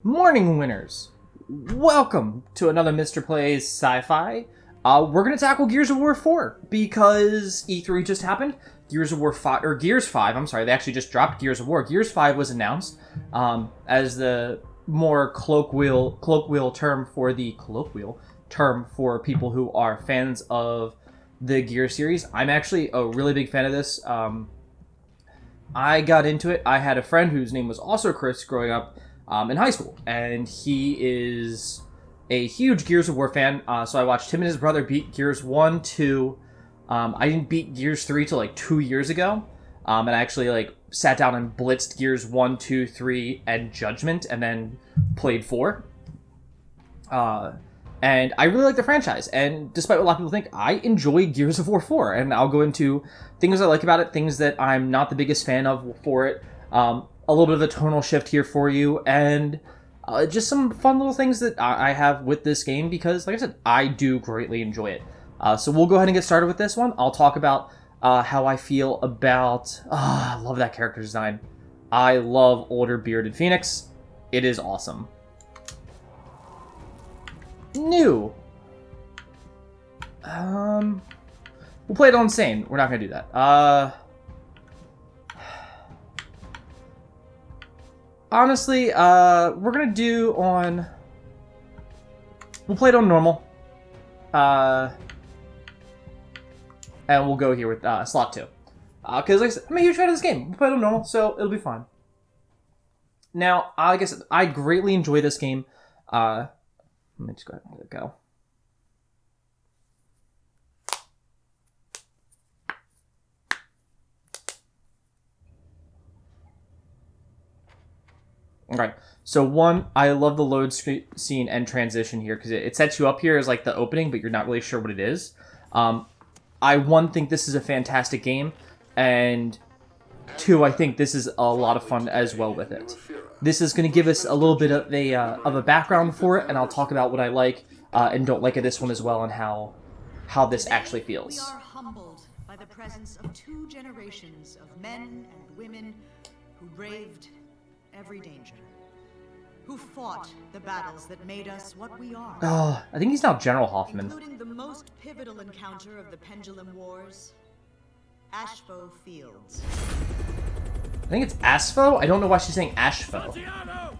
Morning, winners! Welcome to another Mr. Plays Sci-Fi. We're gonna tackle Gears of War 4 because E3 just happened. Gears 5, I'm sorry, they actually just dropped Gears of War. Gears 5 was announced as the more colloquial term for people who are fans of the Gears series. I'm actually a really big fan of this. I got into it. I had a friend whose name was also Chris growing up in high school, and he is a huge Gears of War fan, so I watched him and his brother beat Gears 1, 2. I didn't beat Gears 3 till like 2 years ago, and I actually sat down and blitzed Gears 1, 2, 3, and Judgment, and then played 4. And I really like the franchise, and despite what a lot of people think, I enjoy Gears of War 4, and I'll go into things I like about it, things that I'm not the biggest fan of for it, a little bit of a tonal shift here for you, and just some fun little things that I have with this game, because, like I said, I do greatly enjoy it. So we'll go ahead and get started with this one. I'll talk about how I feel about... I love that character design. I love older bearded Phoenix. It is awesome. New. We'll play it on Insane. We're not going to do that. Honestly, we're going to do on... We'll play it on normal. And we'll go here with slot 2. Because like I said, I'm a huge fan of this game. We'll play it on normal, so it'll be fine. Now, like I said, I greatly enjoy this game. Let me just go ahead and let it go. Alright, so one, I love the load scene and transition here, because it sets you up here as like the opening, but you're not really sure what it is. I think this is a fantastic game, and two, I think this is a lot of fun as well with it. This is going to give us a little bit of a background for it, and I'll talk about what I like and don't like of this one as well, and how this actually feels. We are humbled by the presence of 2 generations of men and women who braved every danger, who fought the battles that made us what we are. Oh, I think he's now General Hoffman. Including the most pivotal encounter of the Pendulum Wars, Ashfo Fields. I think it's Asfo? I don't know why she's saying Ashfo. Santiago!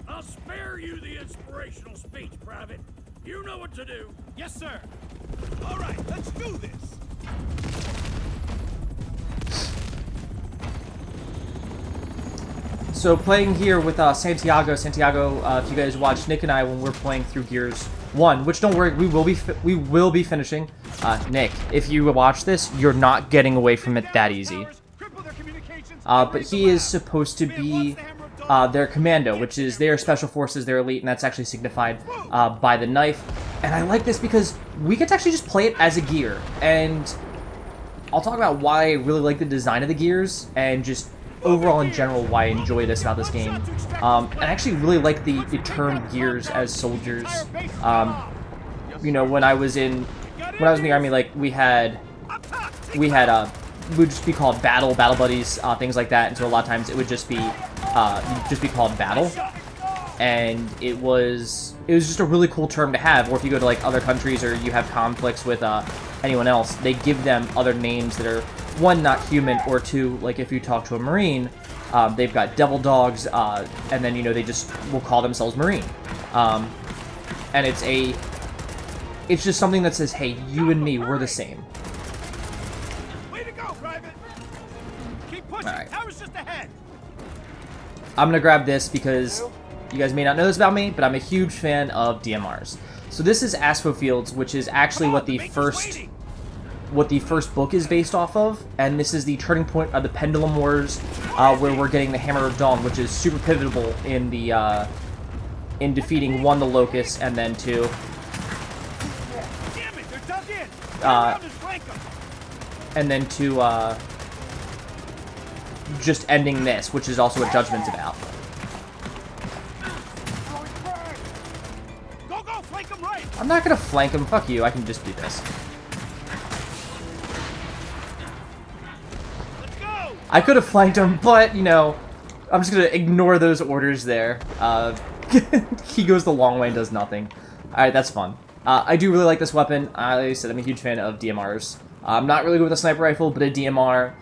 I'll spare you the inspirational speech, Private. You know what to do. Yes, sir. All right, let's do this. So playing here with Santiago, if you guys watched Nick and I when we're playing through Gears 1, which don't worry, we will be finishing. Nick, if you watch this, you're not getting away from it that easy. But he is supposed to be their commando, which is their special forces, their elite, and that's actually signified by the knife. And I like this because we get to actually just play it as a gear. And I'll talk about why I really like the design of the gears, and just overall in general why I enjoy this about this game. And I actually really like the term gears as soldiers. You know, when I was in the army, like we would just be called battle buddies, things like that, and so a lot of times it would just be called battle, and it was just a really cool term to have. Or if you go to like other countries or you have conflicts with anyone else, they give them other names that are, one, not human, or two, like if you talk to a Marine, they've got devil dogs, and then, you know, they just will call themselves Marine, and it's just something that says, hey, you and me, we're the same. Alright. I'm gonna grab this because you guys may not know this about me, but I'm a huge fan of DMRs. So this is Asfo Fields, which is actually what the first book is based off of, and this is the turning point of the Pendulum Wars, where we're getting the Hammer of Dawn, which is super pivotal in the in defeating, one, the Locusts, and then two, just ending this, which is also what Judgment's about. I'm not gonna flank him, fuck you, I can just do this. I could have flanked him, but, you know, I'm just gonna ignore those orders there. He goes the long way and does nothing. Alright, that's fun. I do really like this weapon. Like I said, I'm a huge fan of DMRs. I'm not really good with a sniper rifle, but a DMR,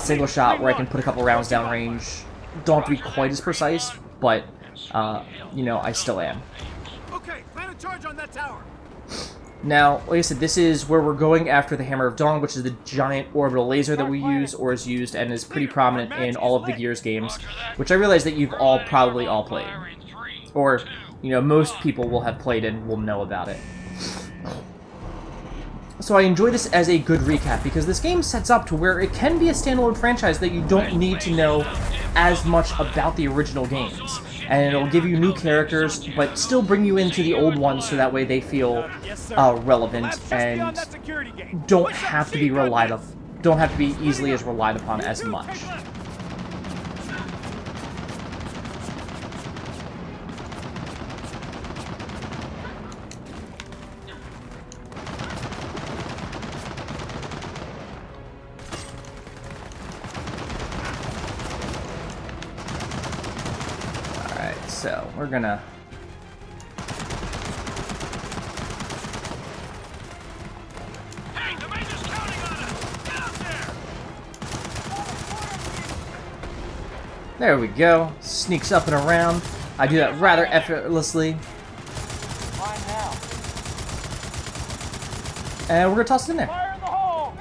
single shot where I can put a couple rounds down range. Don't have to be quite as precise, but, you know, I still am. Okay, plan a charge on that tower. Now, like I said, this is where we're going after the Hammer of Dawn, which is the giant orbital laser that we use, or is used, and is pretty prominent in all of the Gears games, which I realize that you've probably all played. Or, you know, most people will have played and will know about it. So I enjoy this as a good recap, because this game sets up to where it can be a standalone franchise that you don't need to know as much about the original games. And it'll give you new characters, but still bring you into the old ones so that way they feel relevant and don't have to be don't have to be easily as relied upon as much. So, we're gonna... Hey, the Major's counting on us! Get out there! There we go. Sneaks up and around. I do that rather effortlessly. And we're gonna toss it in there. Fire in the hole!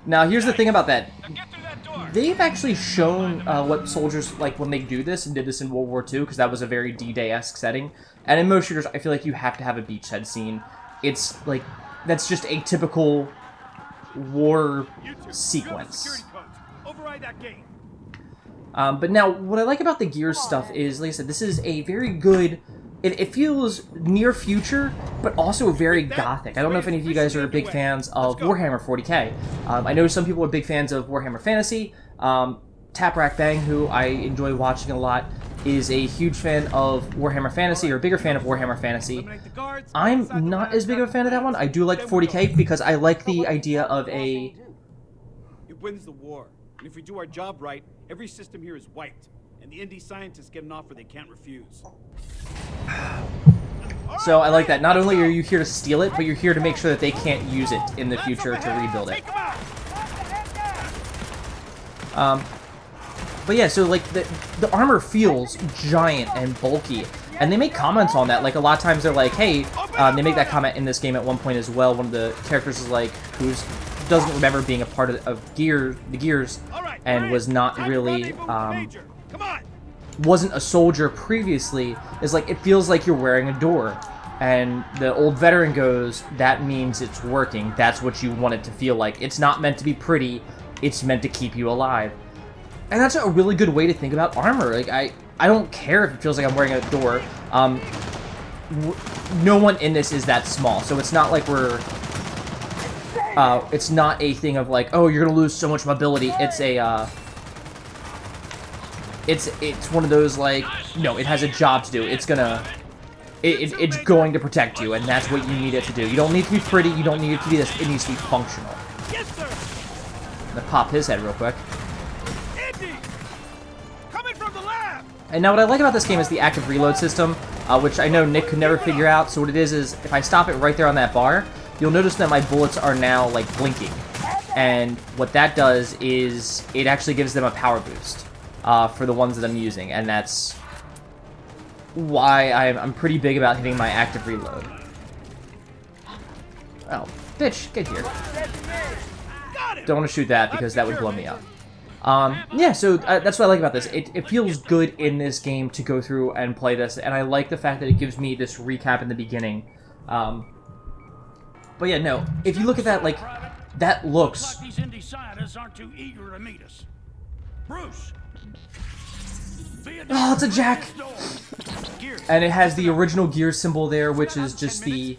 Now, here's the thing about that. Now get through that door! They've actually shown what soldiers like when they do this, and did this in World War II, because that was a very D-Day-esque setting. And in most shooters, I feel like you have to have a beachhead scene. It's like, that's just a typical war sequence. Override that gate. But now, what I like about the Gears stuff is, like I said, this is a very good... It feels near future, but also very gothic. I don't know if any of you guys are big fans of Warhammer 40k. I know some people are big fans of Warhammer Fantasy. Taprack Bang, who I enjoy watching a lot, is a huge fan of Warhammer Fantasy, or a bigger fan of Warhammer Fantasy. I'm not as big of a fan of that one. I do like 40k because I like the idea of a... It wins the war. And if we do our job right, every system here is wiped. And the indie scientists get an offer they can't refuse. So I like that. Not only are you here to steal it, but you're here to make sure that they can't use it in the future to rebuild it. But yeah, so like the armor feels giant and bulky, and they make comments on that. Like a lot of times they're like, "Hey," they make that comment in this game at one point as well. One of the characters is like, doesn't remember being a part of the Gears, and was not really wasn't a soldier previously. Is like, it feels like you're wearing a door. And the old veteran goes, that means it's working. That's what you want it to feel like. It's not meant to be pretty. It's meant to keep you alive. And that's a really good way to think about armor. Like, I don't care if it feels like I'm wearing a door. No one in this is that small. So it's not like we're... it's not a thing of like, oh, you're gonna lose so much mobility. It's a, It's one of those, like, no, it has a job to do. It's gonna... It's going to protect you, and that's what you need it to do. You don't need to be pretty, you don't need it to be this, it needs to be functional. Yes, sir. I'm gonna pop his head real quick. Indy! Coming from the lab! And now what I like about this game is the active reload system, which I know Nick could never figure out. So what it is if I stop it right there on that bar, you'll notice that my bullets are now, like, blinking. And what that does is it actually gives them a power boost for the ones that I'm using, and that's why I'm pretty big about hitting my active reload. Oh, bitch, get here. Don't want to shoot that because that would blow me up. Yeah, so that's what I like about this. It feels good in this game to go through and play this, and I like the fact that it gives me this recap in the beginning. But yeah, no, if you look at that, like, that looks... These indie scientists aren't too eager to meet us. Bruce! Oh, it's a jack! And it has the original gear symbol there, which is just the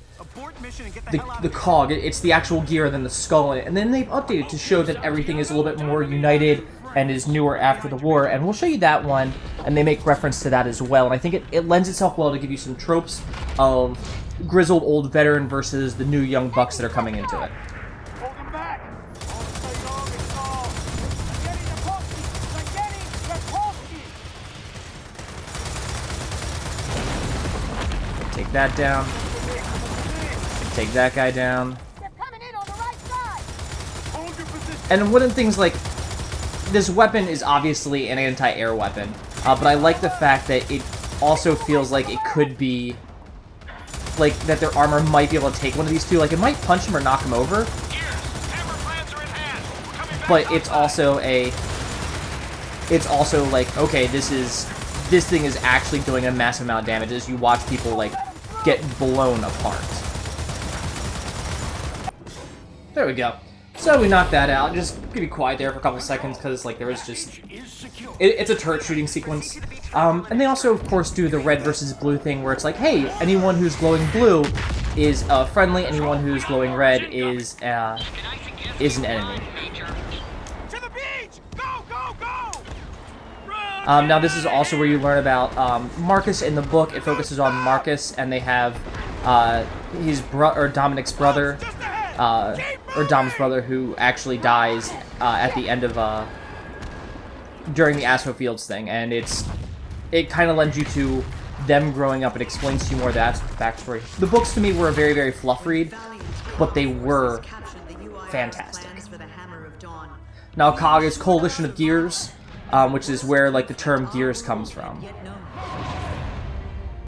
cog. It's the actual gear and then the skull in it. And then they've updated to show that everything is a little bit more united and is newer after the war. And we'll show you that one, and they make reference to that as well. And I think it lends itself well to give you some tropes of grizzled old veteran versus the new young bucks that are coming into it. that down. Take that guy down. They're coming in on the right side. Hold your position. And one of the things, like, this weapon is obviously an anti-air weapon, but I like the fact that it also feels like it could be, like, that their armor might be able to take one of these two. Like, it might punch him or knock him over, but it's also like, okay, this thing is actually doing a massive amount of damage as you watch people, like, get blown apart. There we go. So we knocked that out. Just be quiet there for a couple seconds because, like, there was just... It's a turret shooting sequence. And they also, of course, do the red versus blue thing where it's like, hey, anyone who's glowing blue is friendly, anyone who's glowing red is an enemy. To the beach! Go, go, go! Now, this is also where you learn about Marcus in the book. It focuses on Marcus, and they have his Dominic's brother, or Dom's brother, who actually dies at the end of during the Astro Fields thing, and it kind of lends you to them growing up. It explains to you more of that backstory. The books to me were a very, very fluff read, but they were fantastic. Now, COG is Coalition of Gears, which is where, like, the term gears comes from.